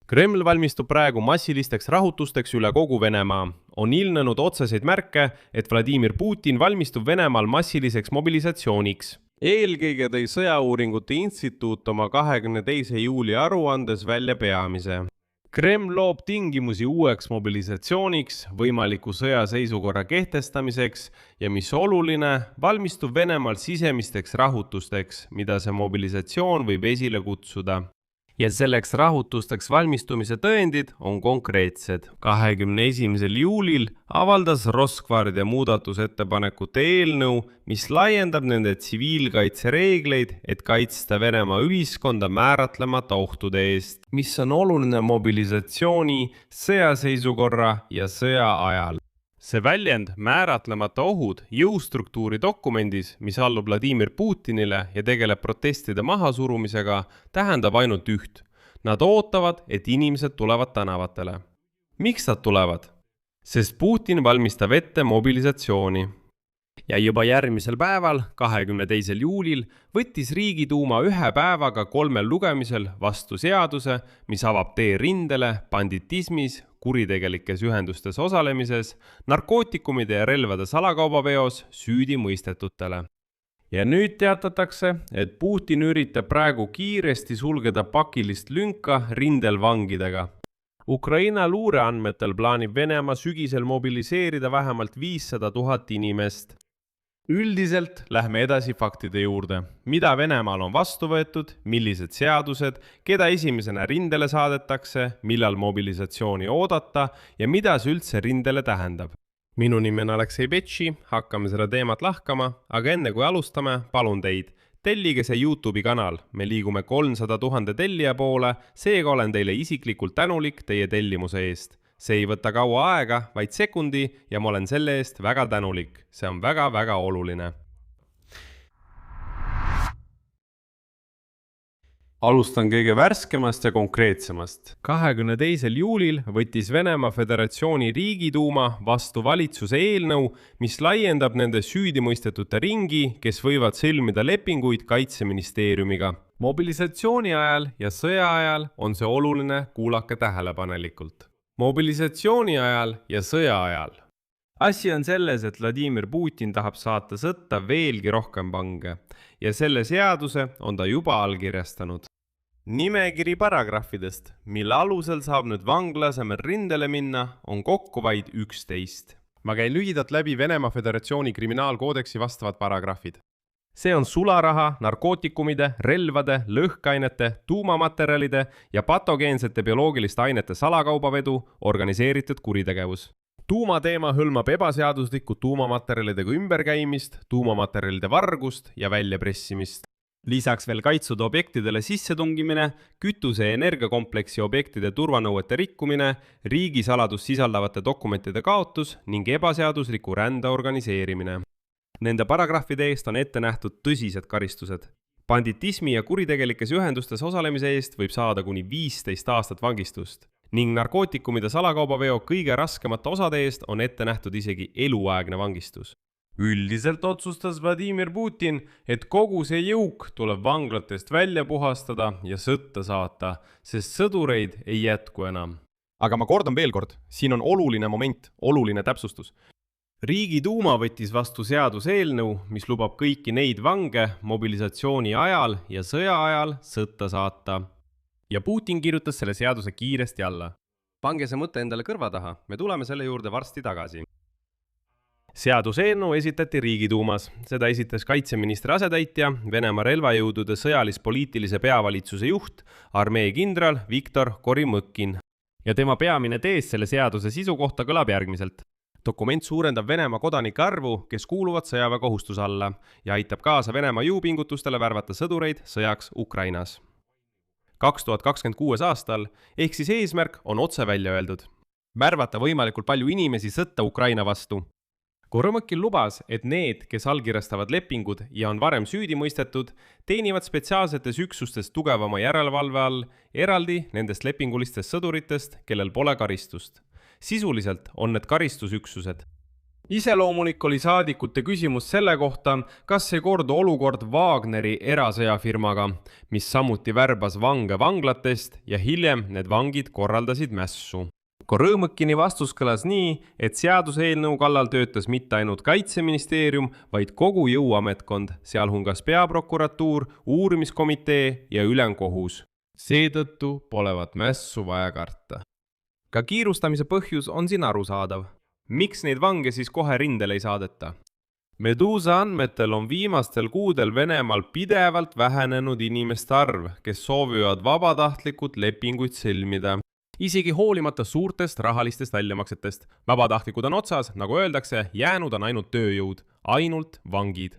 Kreml valmistub praegu massilisteks rahutusteks üle kogu Venemaa. On ilmnenud otseseid märke, et Vladimir Putin valmistub Venemaal massiliseks mobilisatsiooniks. Eelkõige tõi Sõjauuringute Instituut oma 22. juuli aruandes välja peamise. Kreml loob tingimusi uueks mobilisatsiooniks, võimaliku sõjaseisukorra kehtestamiseks ja mis oluline, valmistub Venemaal sisemisteks rahutusteks, mida see mobilisatsioon võib esile kutsuda. Ja selleks rahutusteks valmistumise tõendid on konkreetsed. 21. juulil avaldas Roskvardia muudatusettepanekute eelnõu, mis laiendab nende tsiviilkaitsereegleid, et kaitsta Venemaa ühiskonda määratlemata ohtude eest, mis on oluline mobilisatsiooni, sõjaseisukorra ja sõja ajal. See väljend määratlemata ohud jõustruktuuri dokumendis, mis allub Vladimir Putinile ja tegeleb protestide mahasurumisega, tähendab ainult üht. Nad ootavad, et inimesed tulevad tänavatele. Miks nad tulevad? Sest Putin valmistab ette mobilisatsiooni. Ja juba järgmisel päeval, 22. juulil, võttis Riigiduuma ühe päevaga 3 lugemisel vastu seaduse, mis avab tee rindele, banditismis, kuritegelikes ühendustes osalemises, narkootikumide ja relvade salakaubaveos süüdi mõistetutele. Ja nüüd teatatakse, et Putin üritab praegu kiiresti sulgeda pakilist lünka rindel vangidega. Ukraina luureandmetel plaanib Venemaa sügisel mobiliseerida vähemalt 500 000 inimest. Üldiselt lähme edasi faktide juurde. Mida Venemaal on vastu võetud, millised seadused, keda esimesena rindele saadetakse, millal mobilisatsiooni oodata ja mida see üldse rindele tähendab. Minu nimi on Aleksei Betši, hakkame seda teemat lahkama, aga enne kui alustame, palun teid. Tellige see YouTube'i kanal, me liigume 300 000 tellija poole, seega olen teile isiklikult tänulik teie tellimuse eest. See ei võta kaua aega, vaid sekundi ja ma olen selle eest väga tänulik. See on väga oluline. Alustan kõige värskemast ja konkreetsemast. 22. juulil võttis Venemaa Föderatsiooni Riigiduuma vastu valitsuse eelnõu, mis laiendab nende süüdimõistetute ringi, kes võivad sõlmida lepinguid Kaitseministeeriumiga. Mobilisatsiooni ajal ja sõja ajal on see oluline, kuulake tähelepanelikult. Mobilisatsiooni ajal ja sõja ajal. Asi on selles, et Vladimir Putin tahab saata sõtta veelgi rohkem vange ja selle seaduse on ta juba allkirjastanud. Nimekiri paragrahvidest, mille alusel saab nüüd vangla asemel rindele minna, on kokku vaid 11. Ma käin lühidalt läbi Venemaa Föderatsiooni kriminaalkoodeksi vastavad paragrahvid. See on sularaha, narkootikumide, relvade, lõhkainete, tuumamaterjalide ja patogeensete bioloogiliste ainete salakaubavedu, organiseeritud kuritegevus. Tuumateema hõlmab ebaseaduslikku tuumamaterjalidega ümberkäimist, tuumamaterjalide vargust ja väljapressimist. Lisaks veel kaitstud objektidele sissetungimine, kütuse- ja energiakompleksi objektide turvanõuete rikkumine, riigisaladust sisaldavate dokumentide kaotus ning ebaseadusliku rände organiseerimine. Nende paragrahvide eest on ette nähtud tõsised karistused. Banditismi ja kuritegelikes ühendustes osalemise eest võib saada kuni 15 aastat vangistust ning narkootikumide salakaubaveo kõige raskemate osade eest on ette nähtud isegi eluaegne vangistus. Üldiselt otsustas Vladimir Putin, et kogu see jõuk tuleb vanglatest välja puhastada ja sõtta saata, sest sõdureid ei jätku enam. Aga ma kordan veel kord, siin on oluline moment, oluline täpsustus. Riigiduuma võttis vastu seaduseelnõu, mis lubab kõiki neid vange mobilisatsiooni ajal ja sõja ajal sõtta saata. Ja Putin kirjutas selle seaduse kiiresti alla. Pange see mõte endale kõrva taha, me tuleme selle juurde varsti tagasi. Seaduseelnõu esitati Riigiduumas. Seda esitas kaitseministri asetäitja, Venemaa relvajõudude sõjalis-poliitilise peavalitsuse juht, armee kindral Viktor Korimõkin. Ja tema peamine tees selle seaduse sisu kohta kõlab järgmiselt. Dokument suurendab Venemaa kodanike arvu, kes kuuluvad sõjaväekohustuse alla ja aitab kaasa Venemaa jõupingutustele värvata sõdureid sõjaks Ukrainas. 2026 aastal, ehk siis eesmärk on otse välja öeldud. Värvata võimalikult palju inimesi sõtta Ukraina vastu. Korõmõkil lubas, et need, kes allkirjastavad lepingud ja on varem süüdi mõistetud, teenivad spetsiaalsetes üksustes tugevama järelevalve all, eraldi nendest lepingulistest sõduritest, kellel pole karistust. Sisuliselt on need karistusüksused. Iseloomulik oli saadikute küsimus selle kohta, kas ei kordu olukord Wagneri erasõjafirmaga, mis samuti värbas vange vanglatest ja hiljem need vangid korraldasid mässu. Korõmõkini vastus kõlas nii, et seaduseelnõu kallal töötas mitte ainult Kaitseministeerium, vaid kogu jõuametkond, sealhulgas peaprokuratuur, uurimiskomitee ja ülemkohus. Seetõttu polevat mässu vaja karta. Ka kiirustamise põhjus on siin arusaadav. Miks neid vange siis kohe rindele ei saadeta? Medusa andmetel on viimastel kuudel Venemaal pidevalt vähenenud inimeste arv, kes soovivad vabatahtlikult lepinguid sõlmida. Isegi hoolimata suurtest rahalistest väljamaksetest. Vabatahtlikud on otsas, nagu öeldakse, jäänud on ainult tööjõud, ainult vangid.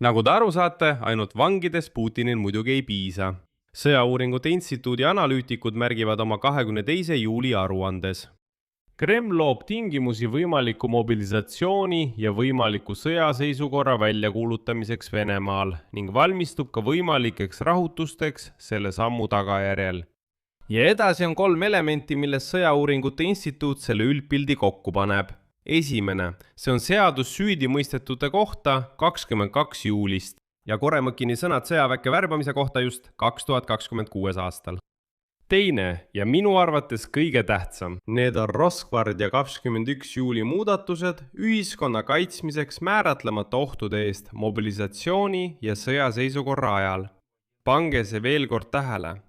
Nagu te aru saate, ainult vangides Putinil muidugi ei piisa. Sõjauuringute instituudi analüütikud märgivad oma 22. juuli aruandes. Kreml loob tingimusi võimaliku mobilisatsiooni ja võimaliku sõjaseisukorra väljakuulutamiseks Venemaal ning valmistub ka võimalikeks rahutusteks selle sammu tagajärjel. Ja edasi on 3 elementi, milles Sõjauuringute instituut selle üldpildi kokku paneb. Esimene, see on seadus süüdimõistetute kohta 22. juulist. Ja Korõmõkini sõnad sõjaväkke värbamise kohta just 2026. aastal. Teine ja minu arvates kõige tähtsam, need on Rosgvardia 21. juuli muudatused ühiskonna kaitsmiseks määratlemata ohtude eest mobilisatsiooni ja sõjaseisukorra ajal. Pange see veel kord tähele.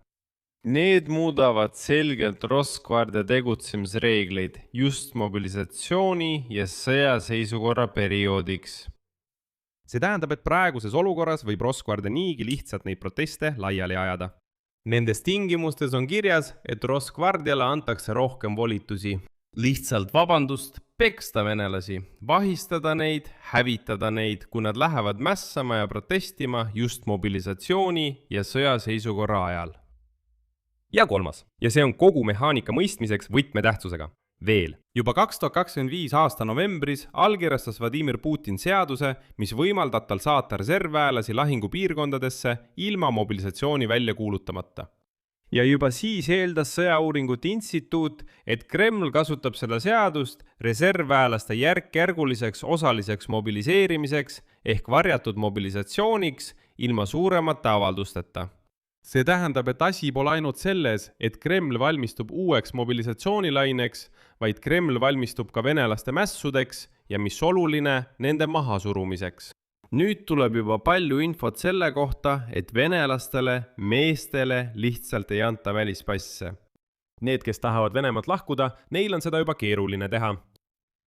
Need muudavad selgelt Rosgvardia tegutsemisreegleid just mobilisatsiooni ja sõjaseisukorra perioodiks. See tähendab, et praeguses olukorras võib Rosgvardia niigi lihtsalt neid proteste laiali ajada. Nendes tingimustes on kirjas, et Rosgvardiale antakse rohkem volitusi. Lihtsalt vabandust, peksta venelasi, vahistada neid, hävitada neid, kui nad lähevad mässama ja protestima just mobilisatsiooni ja sõjaseisukorra ajal. Ja 3. Ja see on kogu mehaanika mõistmiseks võtmetähtsusega. Veel. Juba 2025 aasta novembris allkirjastas Vladimir Putin seaduse, mis võimaldab tal saata reservväelasi lahingupiirkondadesse ilma mobilisatsiooni välja kuulutamata. Ja juba siis eeldas Sõjauuringute instituut, et Kreml kasutab seda seadust reservväelaste järk-järguliseks osaliseks mobiliseerimiseks ehk varjatud mobilisatsiooniks ilma suuremate avaldusteta. See tähendab, et asi pole ainult selles, et Kreml valmistub uueks mobilisatsioonilaineks, vaid Kreml valmistub ka venelaste mässudeks ja mis oluline, nende mahasurumiseks. Nüüd tuleb juba palju infot selle kohta, et venelastele, meestele lihtsalt ei anta välispasse. Need, kes tahavad Venemaalt lahkuda, neil on seda juba keeruline teha.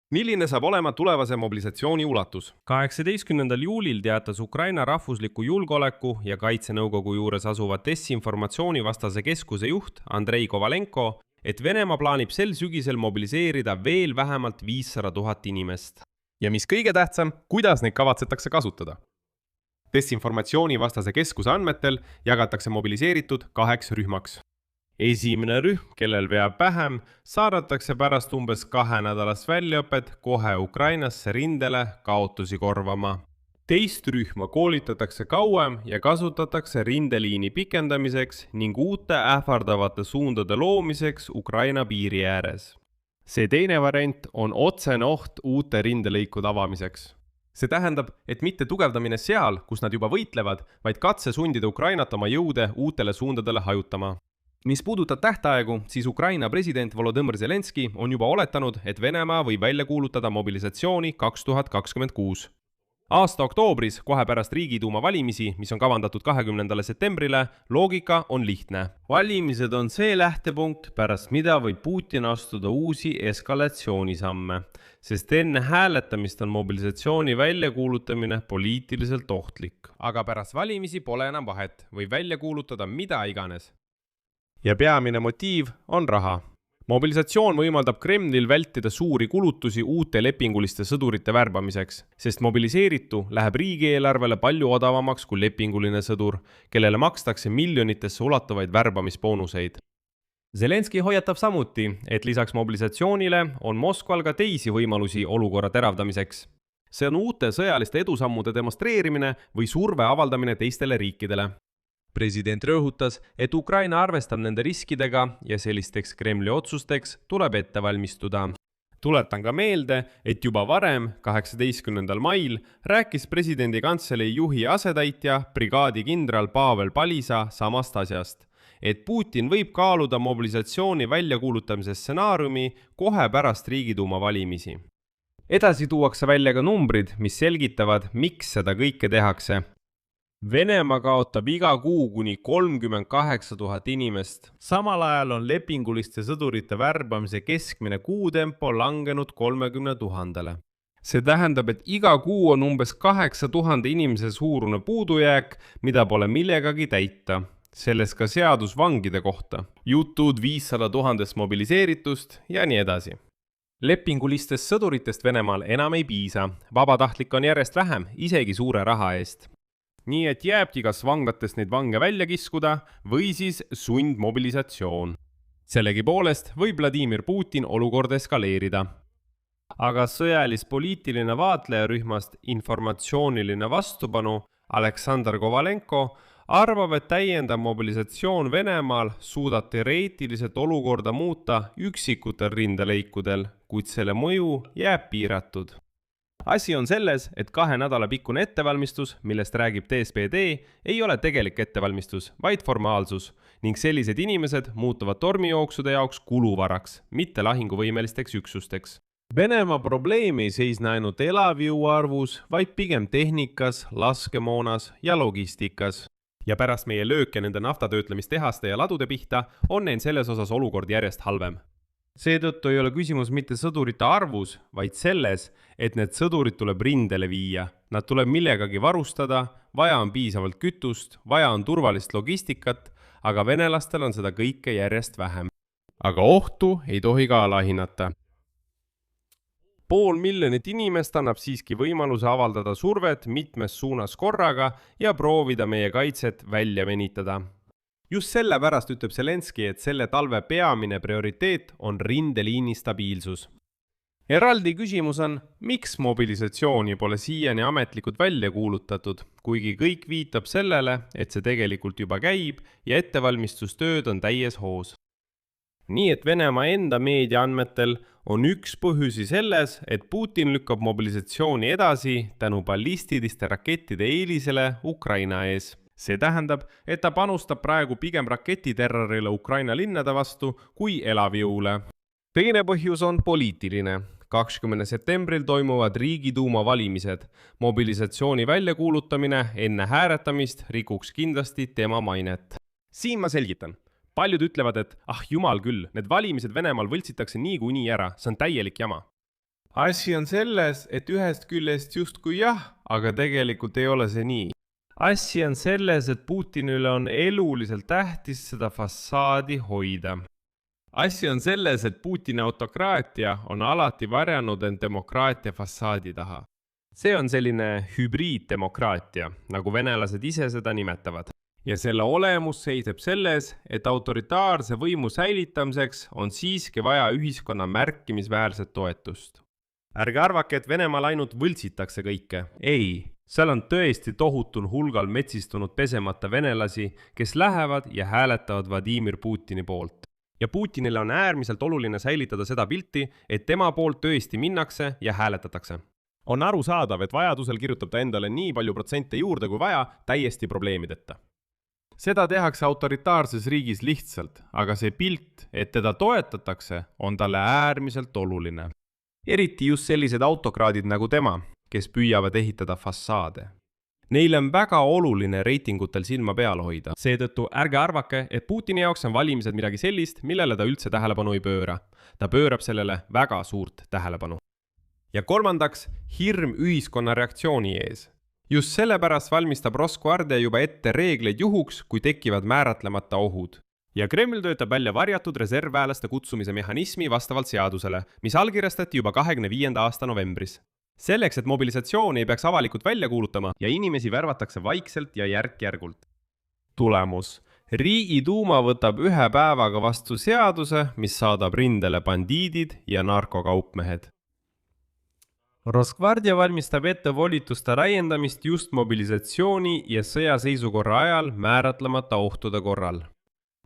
Milline saab olema tulevase mobilisatsiooni ulatus? 18. juulil teatas Ukraina rahvusliku julgeoleku ja kaitsenõukogu juures asuva desinformatsiooni vastase keskuse juht Andrei Kovalenko, et Venemaa plaanib sel sügisel mobiliseerida veel vähemalt 500 000 inimest. Ja mis kõige tähtsam, kuidas neid kavatsetakse kasutada? Desinformatsiooni vastase keskuse andmetel jagatakse mobiliseeritud 2 rühmaks. Esimene rühm, kellel veab vähem, saadetakse pärast umbes 2 nädalast väljaõpet kohe Ukrainasse rindele kaotusi korvama. Teist rühma koolitatakse kauem ja kasutatakse rindeliini pikendamiseks ning uute ähvardavate suundade loomiseks Ukraina piiri ääres. See teine variant on otsene oht uute rindelõikude avamiseks. See tähendab, et mitte tugevdamine seal, kus nad juba võitlevad, vaid katse sundida Ukrainat oma jõude uutele suundadele hajutama. Mis puudutab tähtaegu, siis Ukraina president Volodõmõr Zelenski on juba oletanud, et Venemaa võib välja kuulutada mobilisatsiooni 2026. Aasta oktoobris, kohe pärast Riigiduuma valimisi, mis on kavandatud 20. septembrile, loogika on lihtne. Valimised on see lähtepunkt, pärast mida võib Putin astuda uusi eskalatsioonisamme, sest enne hääletamist on mobilisatsiooni väljakuulutamine poliitiliselt ohtlik. Aga pärast valimisi pole enam vahet, võib välja kuulutada mida iganes. Ja peamine motiiv on raha. Mobilisatsioon võimaldab Kremlil vältida suuri kulutusi uute lepinguliste sõdurite värbamiseks, sest mobiliseeritu läheb riigieelarvele palju odavamaks kui lepinguline sõdur, kellele makstakse miljonitesse ulatuvaid värbamisboonuseid. Zelenski hoiatab samuti, et lisaks mobilisatsioonile on Moskval ka teisi võimalusi olukorra teravdamiseks. See on uute sõjaliste edusammude demonstreerimine või surve avaldamine teistele riikidele. president rõhutas, et Ukraina arvestab nende riskidega ja sellisteks Kremli otsusteks tuleb ette valmistuda. Tuletan ka meelde, et juba varem, 18. mail, rääkis presidendi kantselei juhi asetäitja, brigaadikindral Pavel Palisa samast asjast, et Putin võib kaaluda mobilisatsiooni väljakuulutamise stsenaariumi kohe pärast Riigiduuma valimisi. Edasi tuuakse välja ka numbrid, mis selgitavad, miks seda kõike tehakse. Venemaa kaotab iga kuu kuni 38 000 inimest. Samal ajal on lepinguliste sõdurite värbamise keskmine kuutempo langenud 30 000. See tähendab, et iga kuu on umbes 8000 inimese suurune puudujääk, mida pole millegagi täita. Selles ka seadus vangide kohta. Jutud 500 000 mobiliseeritust ja nii edasi. Lepingulistest sõduritest Venemaal enam ei piisa. Vabatahtlik on järjest vähem, isegi suure raha eest. Nii et jääbki kas vanglatest neid vange välja kiskuda või siis sundmobilisatsioon. Sellegipoolest võib Vladimir Putin olukorda eskaleerida. Aga sõjalis-poliitiline vaatlejarühmast informatsiooniline vastupanu Aleksandr Kovalenko arvab, et täiendav mobilisatsioon Venemaal suudab teoreetiliselt olukorda muuta üksikutel rindeleikudel, kuid selle mõju jääb piiratud. Asi on selles, et 2 nädala pikkune ettevalmistus, millest räägib DSPD, ei ole tegelik ettevalmistus, vaid formaalsus ning sellised inimesed muutuvad tormijooksude jaoks kuluvaraks, mitte lahinguvõimelisteks üksusteks. Venemaa probleem ei seisne ainult elavjõu arvus, vaid pigem tehnikas, laskemoonas ja logistikas. Ja pärast meie lööke nende naftatöötlemistehaste ja ladude pihta on neil selles osas olukord järjest halvem. Seetõttu ei ole küsimus mitte sõdurite arvus, vaid selles, et need sõdurid tuleb rindele viia. Nad tuleb millegagi varustada, vaja on piisavalt kütust, vaja on turvalist logistikat, aga venelastel on seda kõike järjest vähem. Aga ohtu ei tohi ka alahinnata. 500 000 inimest annab siiski võimaluse avaldada survet mitmes suunas korraga ja proovida meie kaitset välja venitada. Just sellepärast ütleb Zelenski, et selle talve peamine prioriteet on rindeliini stabiilsus. Eraldi küsimus on, miks mobilisatsiooni pole siiani ametlikult välja kuulutatud, kuigi kõik viitab sellele, et see tegelikult juba käib ja ettevalmistustööd on täies hoos. Nii et Venemaa enda meedia andmetel on üks põhjusi selles, et Putin lükkab mobilisatsiooni edasi tänu ballistiliste rakettide eelisele Ukraina ees. See tähendab, et ta panustab praegu pigem raketiterrorile Ukraina linnade vastu kui elavjõule. Teine põhjus on poliitiline. 20. septembril toimuvad Riigiduuma valimised. Mobilisatsiooni väljakuulutamine enne hääletamist rikuks kindlasti tema mainet. Siin ma selgitan. Paljud ütlevad, et jumal küll, need valimised Venemaal võltsitakse niikuinii ära, see on täielik jama. Asi on selles, et ühest küljest justkui jah, aga tegelikult ei ole see nii. Asi on selles, et Putinile on eluliselt tähtis seda fassaadi hoida. Asi on selles, et Putini autokraatia on alati varjanud end demokraatia fassaadi taha. See on selline hübriiddemokraatia, nagu venelased ise seda nimetavad. Ja selle olemus seiseb selles, et autoritaarse võimu säilitamiseks on siiski vaja ühiskonna märkimisväärset toetust. Ärge arvake, et Venemaal ainult võltsitakse kõike. Ei, seal on tõesti tohutul hulgal metsistunud pesemata venelasi, kes lähevad ja hääletavad Vladimir Putini poolt. Ja Putinile on äärmiselt oluline säilitada seda pilti, et tema poolt tõesti minnakse ja hääletatakse. On arusaadav, et vajadusel kirjutab ta endale nii palju protsente juurde kui vaja täiesti probleemideta. Seda tehakse autoritaarses riigis lihtsalt, aga see pilt, et teda toetatakse, on talle äärmiselt oluline. Eriti just sellised autokraadid nagu tema, kes püüavad ehitada fassaade. Neil on väga oluline reitingutel silma peal hoida. Seetõttu ärge arvake, et Putini jaoks on valimised midagi sellist, millele ta üldse tähelepanu ei pööra. Ta pöörab sellele väga suurt tähelepanu. Ja kolmandaks, hirm ühiskonna reaktsiooni ees. Just sellepärast valmistab Rosguardia juba ette reegleid juhuks, kui tekivad määratlemata ohud. Ja Kreml töötab välja varjatud reservväelaste kutsumise mehhanismi vastavalt seadusele, mis allkirjastati juba 25. aasta novembris. Selleks, et mobilisatsioon ei peaks avalikult välja kuulutama ja inimesi värvatakse vaikselt ja järk-järgult. Tulemus. Riigiduuma võtab 1 päevaga vastu seaduse, mis saadab rindele bandiidid ja narkokaupmehed. Rosgvardia valmistab ette volituste laiendamist just mobilisatsiooni ja sõjaseisukorra ajal määratlemata ohtude korral.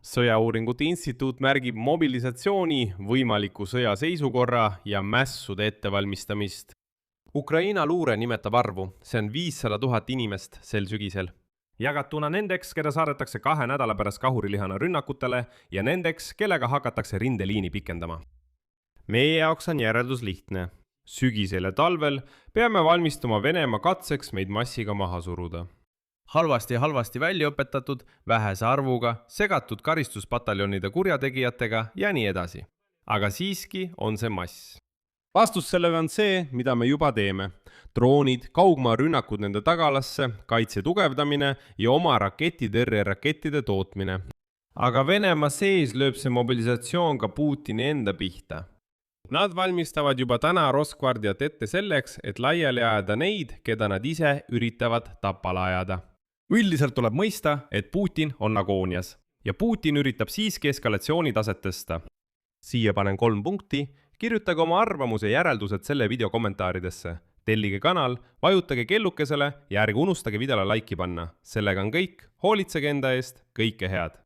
Sõjauuringute instituut märgib mobilisatsiooni, võimaliku sõjaseisukorra ja mässude ettevalmistamist. Ukraina luure nimetab arvu, see on 500 000 inimest sel sügisel. Jagatuna nendeks, keda saadetakse 2 nädala pärast kahurilihana rünnakutele ja nendeks, kellega hakatakse rindeliini pikendama. Meie jaoks on järeldus lihtne. Sügisel ja talvel peame valmistuma Venemaa katseks meid massiga maha suruda. Halvasti välja õpetatud, vähese arvuga, segatud karistuspataljonide kurjategijatega ja nii edasi. Aga siiski on see mass. Vastus sellele on see, mida me juba teeme. Droonid, kaugmaarünnakud nende tagalasse, kaitse tugevdamine ja oma raketitõrjerakettide tootmine. Aga Venemaa sees lööb see mobilisatsioon ka Putini enda pihta. Nad valmistavad juba täna Rosgvardiat ette selleks, et laiali ajada neid, keda nad ise üritavad tapala ajada. Üldiselt tuleb mõista, et Putin on agoonias ja Putin üritab siiski eskalatsiooni taset tõsta. Siia panen 3 punkti, kirjutage oma arvamuse ja järeldused selle video kommentaaridesse. Tellige kanal, vajutage kellukesele ja ärge unustage videole laiki panna. Sellega on kõik, hoolitsege enda eest, kõike head!